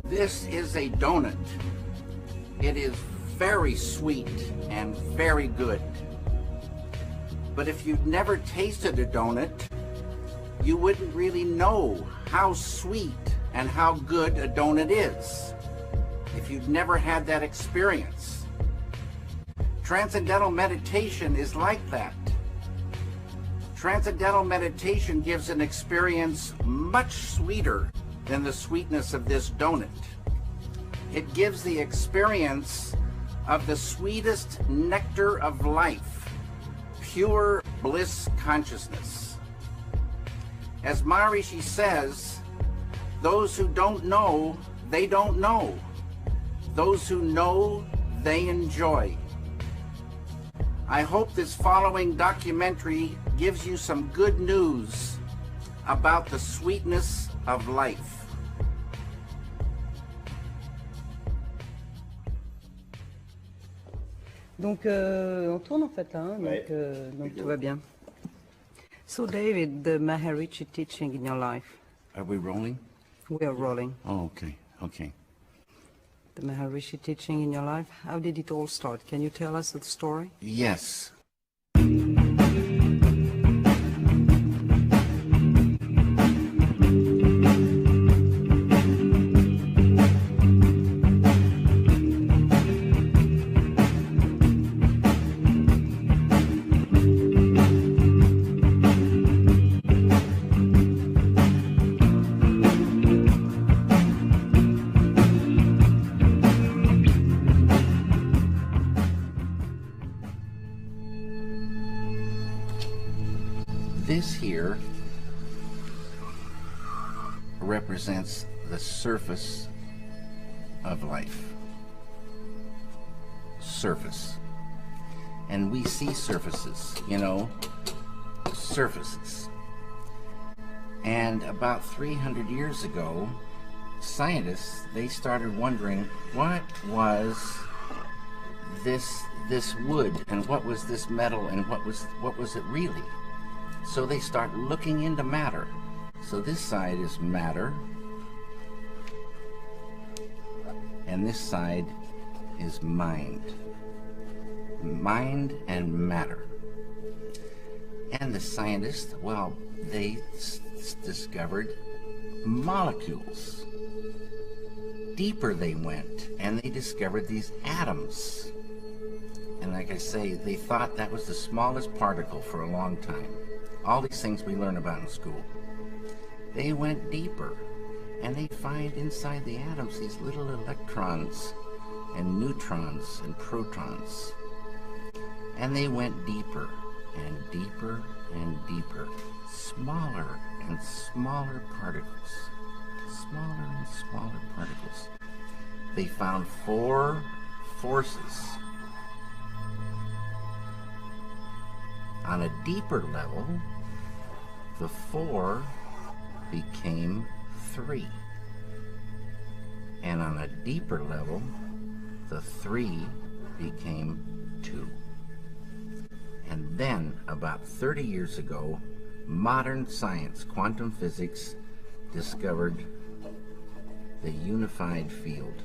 This is a donut. It is very sweet and very good. But if you've never tasted a donut, you wouldn't really know how sweet and how good a donut is if you've never had that experience. Transcendental meditation is like that. Transcendental meditation gives an experience much sweeter than the sweetness of this donut. It gives the experience of the sweetest nectar of life, pure bliss consciousness. As Maharishi says, those who don't know, they don't know. Those who know, they enjoy. I hope this following documentary gives you some good news about the sweetness of life. Donc on tourne en fait là, hein, donc tout va bien. So David, the Maharishi teaching in your life. Are we rolling? We are rolling. Oh, okay, okay. The Maharishi teaching in your life, how did it all start? Can you tell us the story? Yes. This here represents the surface of life. Surface. And we see surfaces, you know, surfaces. And about 300 years ago, scientists, they started wondering what was this wood, and what was this metal, and what was it really? So they start looking into matter. So this side is matter, and this side is mind. Mind and matter. And the scientists, well, they discovered molecules. Deeper they went, and they discovered these atoms. And like I say, they thought that was the smallest particle for a long time. All these things we learn about in school. They went deeper, and they find inside the atoms these little electrons and neutrons and protons. And they went deeper and deeper and deeper, smaller and smaller particles, smaller and smaller particles. They found 4 forces. On a deeper level, the 4 became 3. And on a deeper level, the 3 became 2. And then, about 30 years ago, modern science, quantum physics, discovered the unified field.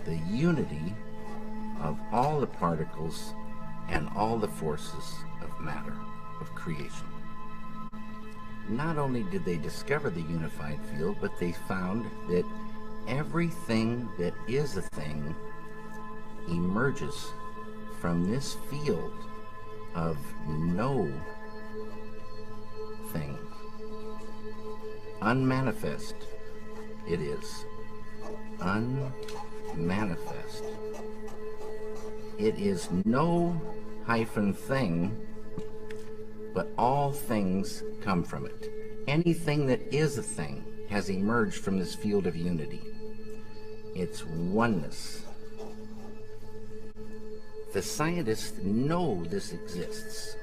The unity of all the particles and all the forces of matter, of creation. Not only did they discover the unified field, but they found that everything that is a thing emerges from this field of no thing. Unmanifest it is. Unmanifest. It is no hyphen thing, but all things come from it. Anything that is a thing has emerged from this field of unity. It's oneness. The scientists know this exists,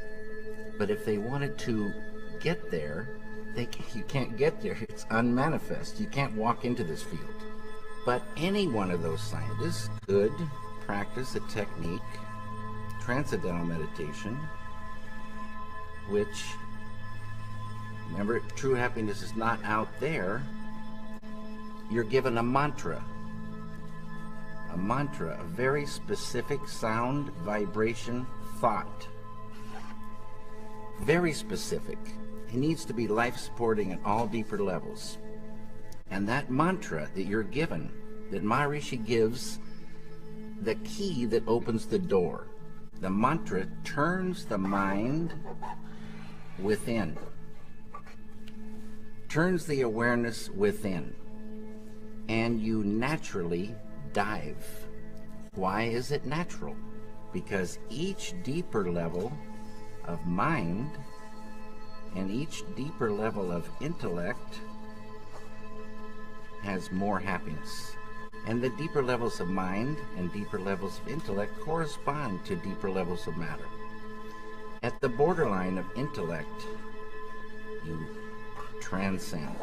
but if they wanted to get there, you can't get there. It's unmanifest. You can't walk into this field. But any one of those scientists could practice a technique, transcendental meditation, which Remember, true happiness is not out there. You're given a mantra. A mantra, a very specific sound, vibration, thought. Very specific. It needs to be life-supporting at all deeper levels. And that mantra that you're given, that Maharishi gives, the key that opens the door. The mantra turns the mind within. Turns the awareness within. And you naturally dive. Why is it natural? Because each deeper level of mind and each deeper level of intellect has more happiness. And the deeper levels of mind and deeper levels of intellect correspond to deeper levels of matter. At the borderline of intellect, you transcend.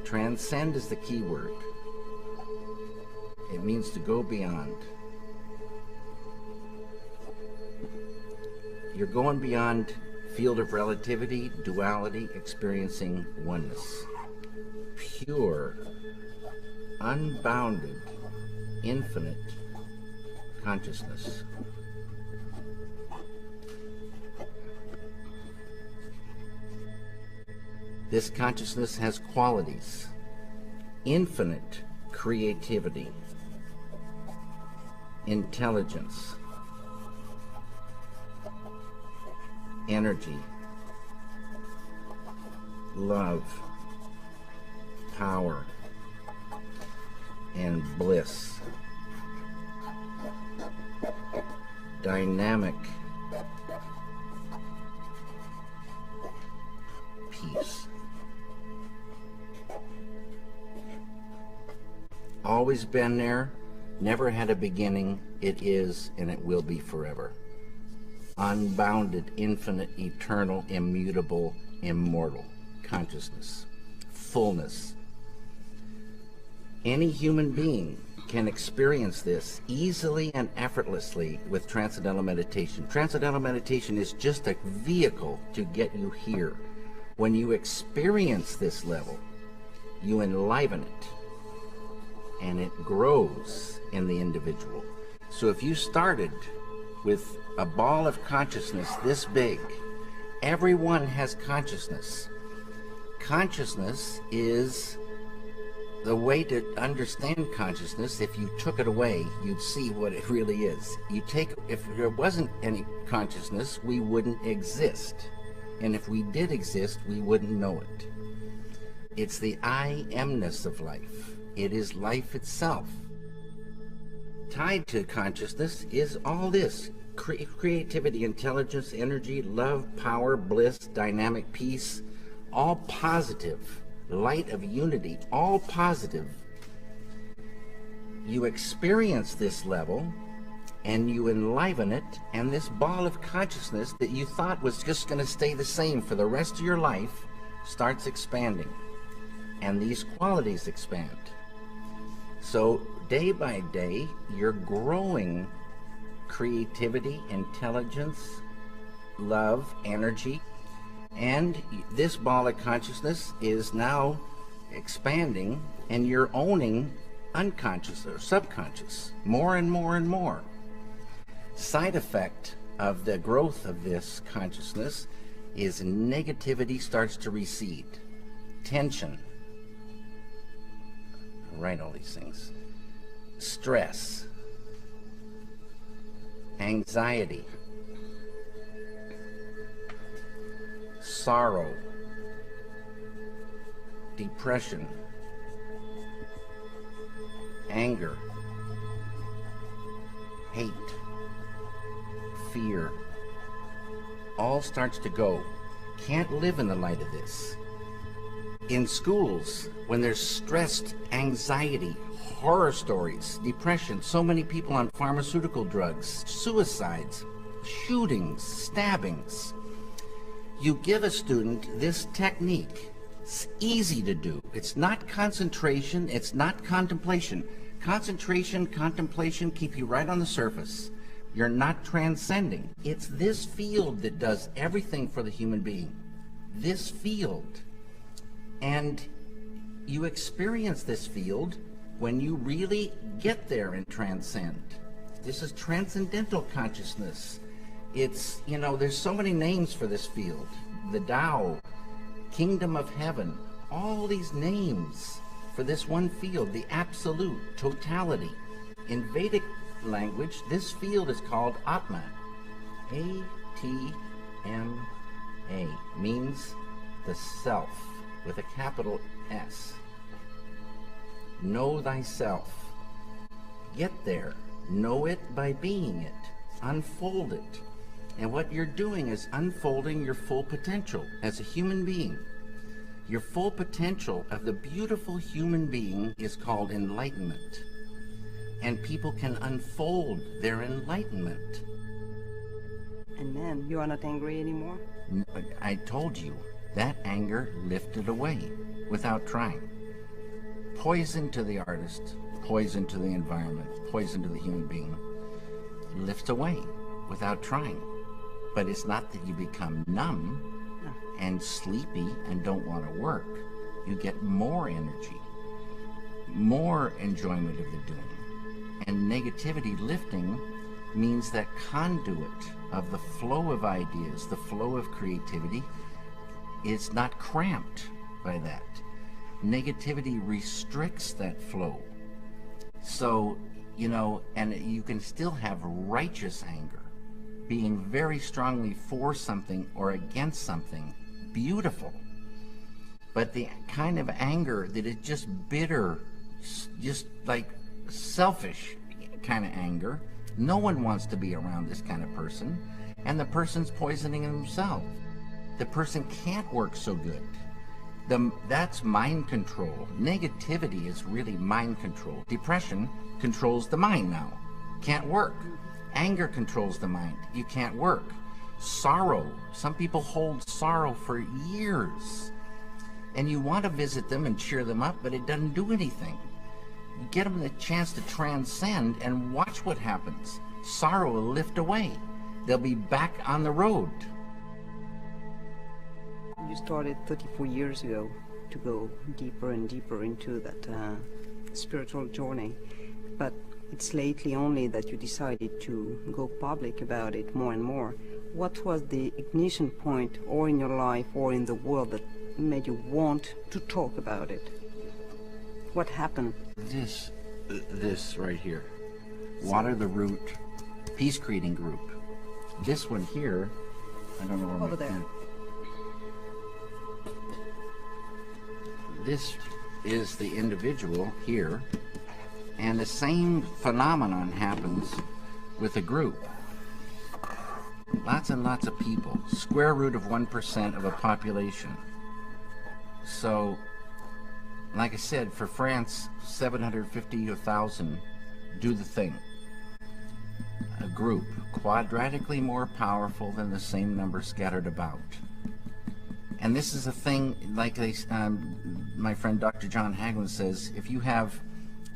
Transcend is the key word. It means to go beyond. You're going beyond field of relativity, duality, experiencing oneness. Pure, unbounded, infinite consciousness. This consciousness has qualities: infinite creativity, intelligence, energy, love, power, and bliss. Dynamic peace. Always been there, never had a beginning, it is and it will be forever. Unbounded, infinite, eternal, immutable, immortal consciousness, fullness. Any human being can experience this easily and effortlessly with Transcendental Meditation. Transcendental Meditation is just a vehicle to get you here. When you experience this level, you enliven it, and it grows in the individual. So if you started with a ball of consciousness this big, everyone has consciousness. Consciousness is the way to understand consciousness. If you took it away, you'd see what it really is. If there wasn't any consciousness, we wouldn't exist. And if we did exist, we wouldn't know it. It's the I amness of life. It is life itself. Tied to consciousness is all this: creativity, intelligence, energy, love, power, bliss, dynamic peace, all positive. Light of unity, all positive. You experience this level and you enliven it, and this ball of consciousness that you thought was just going to stay the same for the rest of your life starts expanding, and these qualities expand. So day by day you're growing creativity, intelligence, love, energy. And this ball of consciousness is now expanding, and you're owning unconscious or subconscious more and more and more. Side effect of the growth of this consciousness is negativity starts to recede. Tension. I'll write all these things. Stress. Anxiety. Sorrow, depression, anger, hate, fear, all starts to go. Can't live in the light of this. In schools, when there's stressed anxiety, horror stories, depression, so many people on pharmaceutical drugs, suicides, shootings, stabbings. You give a student this technique. It's easy to do. It's not concentration. It's not contemplation. Concentration, contemplation keep you right on the surface. You're not transcending. It's this field that does everything for the human being. this field. And you experience this field when you really get there and transcend. This is transcendental consciousness. It's, you know, there's so many names for this field. The Tao, Kingdom of Heaven, all these names for this one field, the absolute, totality. In Vedic language, this field is called Atma. A-T-M-A, means the self, with a capital S. Know thyself. Get there. Know it by being it. Unfold it. And what you're doing is unfolding your full potential as a human being. Your full potential of the beautiful human being is called enlightenment. And people can unfold their enlightenment. And then, you are not angry anymore? I told you, that anger lifted away without trying. Poison to the artist, poison to the environment, poison to the human being, lifts away without trying. But it's not that you become numb and sleepy and don't want to work. You get more energy, more enjoyment of the doing. And negativity lifting means that conduit of the flow of ideas, the flow of creativity, is not cramped by that. Negativity restricts that flow. So, you know, and you can still have righteous anger, being very strongly for something or against something, beautiful. But the kind of anger that is just bitter, just like selfish kind of anger, no one wants to be around this kind of person, and the person's poisoning themselves. The person can't work so good. That's mind control. Negativity is really mind control. Depression controls the mind now. Can't work. Anger controls the mind. You can't work. Sorrow. Some people hold sorrow for years. And you want to visit them and cheer them up, but it doesn't do anything. You get them the chance to transcend and watch what happens. Sorrow will lift away. They'll be back on the road. You started 34 years ago to go deeper and deeper into that spiritual journey, but it's lately only that you decided to go public about it more and more. What was the ignition point, or in your life or in the world, that made you want to talk about it? What happened? This right here, Water the Root Peace Creating Group. This one here, I don't know where over there. This is the individual here, and the same phenomenon happens with a group. Lots and lots of people, square root of 1% of a population. So, like I said, for France, 750 to 1,000 do the thing. A group, quadratically more powerful than the same number scattered about. And this is a thing, like my friend Dr. John Hagelin says, if you have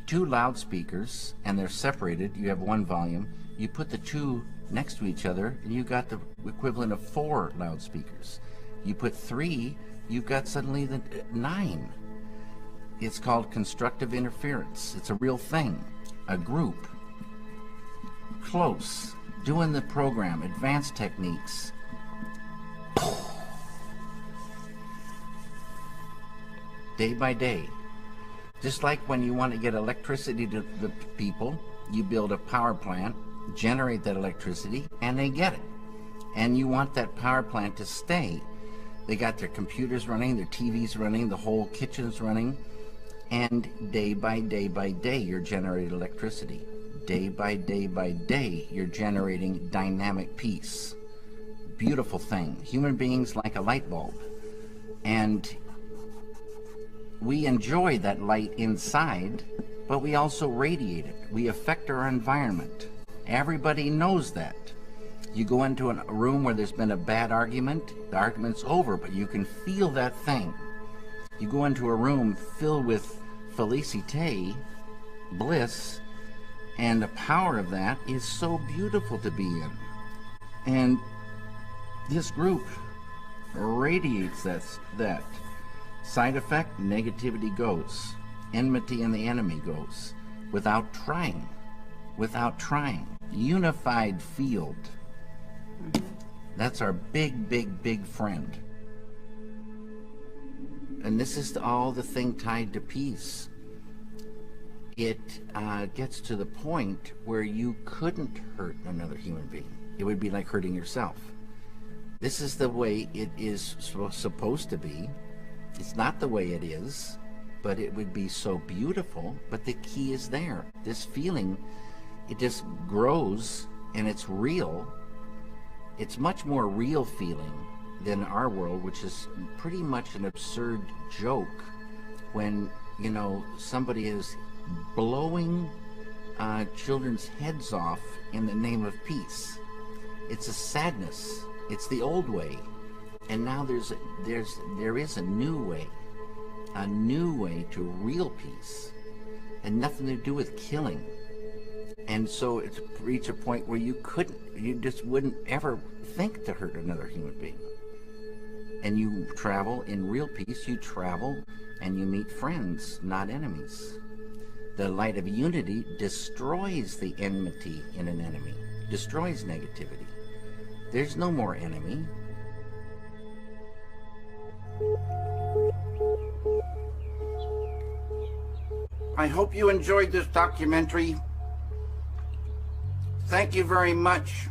two loudspeakers and they're separated, you have one volume, you put the two next to each other and you got the equivalent of 4 loudspeakers. You put 3, you've got suddenly the 9. It's called constructive interference. It's a real thing. A group, close, doing the program, advanced techniques. Day by day. Just like when you want to get electricity to the people, you build a power plant, generate that electricity, and they get it. And you want that power plant to stay. They got their computers running, their TVs running, the whole kitchen's running, and day by day by day, you're generating electricity. Day by day, you're generating dynamic peace. Beautiful thing. Human beings like a light bulb. And we enjoy that light inside, but we also radiate it. We affect our environment. Everybody knows that. You go into a room where there's been a bad argument, the argument's over, but you can feel that thing. You go into a room filled with felicite, bliss, and the power of that is so beautiful to be in. And this group radiates that. Side effect, negativity goes. Enmity and the enemy goes. Without trying. Without trying. Unified field. That's our big, big, big friend. And this is all the thing tied to peace. It gets to the point where you couldn't hurt another human being. It would be like hurting yourself. This is the way it is supposed to be. It's not the way it is, but it would be so beautiful. But the key is there. This feeling, it just grows and it's real. It's much more real feeling than our world, which is pretty much an absurd joke when, you know, somebody is blowing children's heads off in the name of peace. It's a sadness. It's the old way. And now there is a new way to real peace, and nothing to do with killing. And so it's reached a point where you just wouldn't ever think to hurt another human being. And you travel in real peace. You travel and you meet friends, not enemies. The light of unity destroys the enmity in an enemy, destroys negativity. There's no more enemy. I hope you enjoyed this documentary. Thank you very much.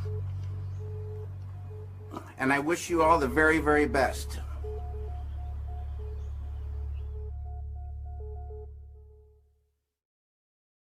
And I wish you all the very, very best.